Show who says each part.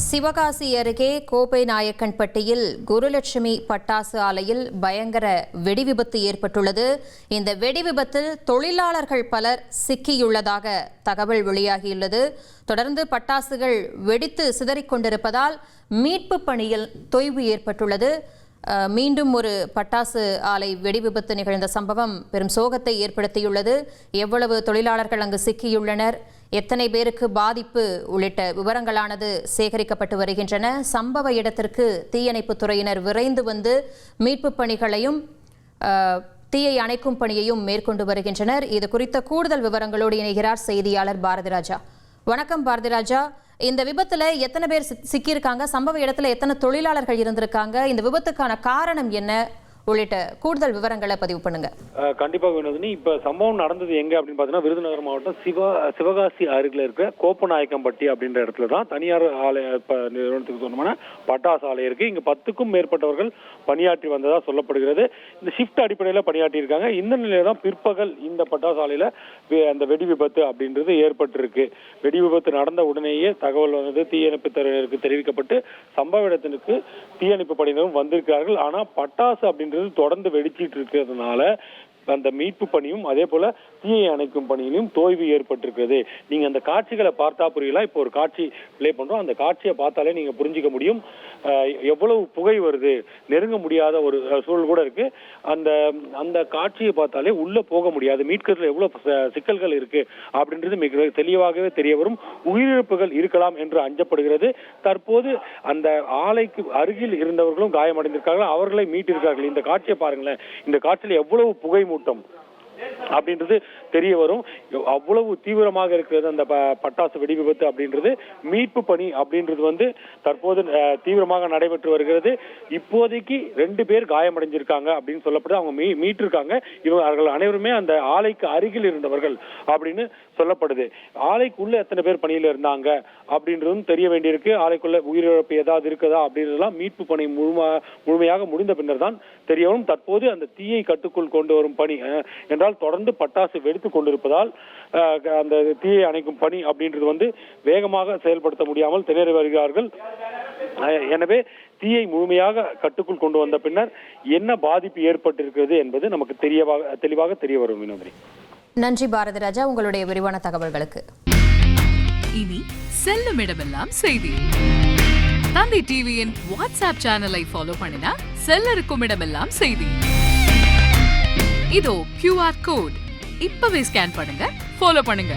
Speaker 1: சிவகாசி அருகே கோப்பைநாயக்கன்பட்டியில் குருலட்சுமி பட்டாசு ஆலையில் பயங்கர வெடிவிபத்து ஏற்பட்டுள்ளது. இந்த வெடிவிபத்தில் தொழிலாளர்கள் பலர் சிக்கியுள்ளதாக தகவல் வெளியாகியுள்ளது. தொடர்ந்து பட்டாசுகள் வெடித்து சிதறிக்கொண்டிருப்பதால் மீட்பு பணியில் தொய்வு ஏற்பட்டுள்ளது. மீண்டும் ஒரு பட்டாசு ஆலை வெடிவிபத்து நிகழ்ந்த சம்பவம் பெரும் சோகத்தை ஏற்படுத்தியுள்ளது. எவ்வளவு தொழிலாளர்கள் அங்கு சிக்கியுள்ளனர், எத்தனை பேருக்கு பாதிப்பு உள்ளிட்ட விவரங்களானது சேகரிக்கப்பட்டு வருகின்றன. சம்பவ இடத்திற்கு தீயணைப்புத் துறையினர் விரைந்து வந்து மீட்பு பணிகளையும் தீயை அணைக்கும் பணியையும் மேற்கொண்டு வருகின்றனர். இது குறித்த கூடுதல் விவரங்களோடு இணைகிறார் செய்தியாளர் பாரதிராஜா. வணக்கம் பாரதிராஜா. இந்த விபத்துல எத்தனை பேர் சிக்கியிருக்காங்க, சம்பவ இடத்துல எத்தனை தொழிலாளர்கள் இருந்திருக்காங்க, இந்த விபத்துக்கான காரணம் என்ன உள்ளிட்ட கூடுதல் விவரங்களை பதிவு பண்ணுங்க.
Speaker 2: கண்டிப்பாக வினோதினி, இப்ப சம்பவம் நடந்தது எங்க அப்படின்னு பாத்தீங்கன்னா விருதுநகர் மாவட்டம் சிவகாசி அருகில் இருக்க கோப்பநாயக்கம்பட்டி அப்படின்ற இடத்துல தான் தனியார் ஆலை நிறுவனத்துக்கு சொன்னோம்னா பட்டாசு ஆலை இருக்கு. இங்க 10க்கும் மேற்பட்டவர்கள் பணியாற்றி வந்ததா சொல்லப்படுகிறது. இந்த ஷிஃப்ட் அடிப்படையில் பணியாற்றி இருக்காங்க. இந்த நிலையில தான் பிற்பகல் இந்த பட்டாசு ஆலையில அந்த வெடி விபத்து அப்படின்றது ஏற்பட்டிருக்கு. வெடி விபத்து நடந்த உடனேயே தகவல் வந்து தீயணைப்பு துறையினருக்கு தெரிவிக்கப்பட்டு சம்பவ இடத்திற்கு தீயணைப்பு பணியினரும் வந்திருக்கிறார்கள். ஆனா பட்டாசு அப்படின்னு தொடர்ந்து வெடிச்சிட்டு இருக்கிறதுனால அந்த மீட்பு பணியும் அதே போல தீயை அணைக்கும் பணியிலும் தொய்வு ஏற்பட்டிருக்கிறது. நீங்க அந்த காட்சிகளை பார்த்தா புரியல. இப்போ ஒரு காட்சி பிளே பண்றோம். அந்த காட்சியை பார்த்தாலே நீங்க புரிஞ்சுக்க முடியும் எவ்வளவு புகை வருது. நெருங்க முடியாத ஒரு சூழல் கூட இருக்கு. அந்த காட்சியை பார்த்தாலே உள்ள போக முடியாது. மீட்கிறதுல எவ்வளவு சிக்கல்கள் இருக்கு அப்படின்றது மிக தெளிவாகவே தெரிய வரும். உயிரிழப்புகள் இருக்கலாம் என்று அஞ்சப்படுகிறது. தற்போது அந்த ஆலைக்கு அருகில் இருந்தவர்களும் காயமடைந்திருக்கார்கள். அவர்களை மீட்டிருக்கார்கள். இந்த காட்சியை பாருங்களேன். இந்த காட்சியில் எவ்வளவு புகை மூட்டம் அப்படின்றது தெரிய வரும். அவ்வளவு தீவிரமாக இருக்கிறது அந்த பட்டாசு வெடி விபத்து அப்படின்றது. மீட்பு பணி அப்படின்றது வந்து தற்போது தீவிரமாக நடைபெற்று வருகிறது. இப்போதைக்கு 2 பேர் காயமடைஞ்சிருக்காங்க அப்படின்னு சொல்லப்படுது. அவங்க மீட்டிருக்காங்க. இவர்கள் அனைவருமே அந்த ஆலைக்கு அருகில் இருந்தவர்கள் அப்படின்னு சொல்லப்படுது. ஆலைக்குள்ள எத்தனை பேர் பணியில இருந்தாங்க அப்படின்றதும் தெரிய வேண்டியிருக்கு. ஆலைக்குள்ள உயிரிழப்பு ஏதாவது இருக்குதா அப்படின்றதெல்லாம் மீட்பு பணி முழுமையாக முடிந்த பின்னர் தான் தெரியவும். தற்போது அந்த தீயை கட்டுக்குள் கொண்டு வரும் பணி என்றால் தொடர்ந்து பட்டாசு வெடித்துக் கொண்டிருப்பதால் அந்த தீயை அணைக்கும் பணி அப்படின்றது வந்து வேகமாக செயல்படுத்த முடியாமல் திணறி வருகிறார்கள். எனவே தீயை முழுமையாக கட்டுக்குள் கொண்டு வந்த பின்னர் என்ன பாதிப்பு ஏற்பட்டிருக்கிறது என்பது நமக்கு தெளிவாக தெரிய வரும். வினோதினி,
Speaker 1: நன்றி பாரதிராஜா உங்களுடைய விரிவான தகவல்களுக்கு.
Speaker 3: இனி செல்லும் இடமெல்லாம் செய்தி. தந்தி டிவியின் வாட்ஸ்அப் சேனலை ஃபாலோ பண்ணினா செல்ல இருக்கும் இடமெல்லாம் செய்தி. இதோ QR கோட் இப்பவே ஸ்கேன் பண்ணுங்க, ஃபாலோ பண்ணுங்க.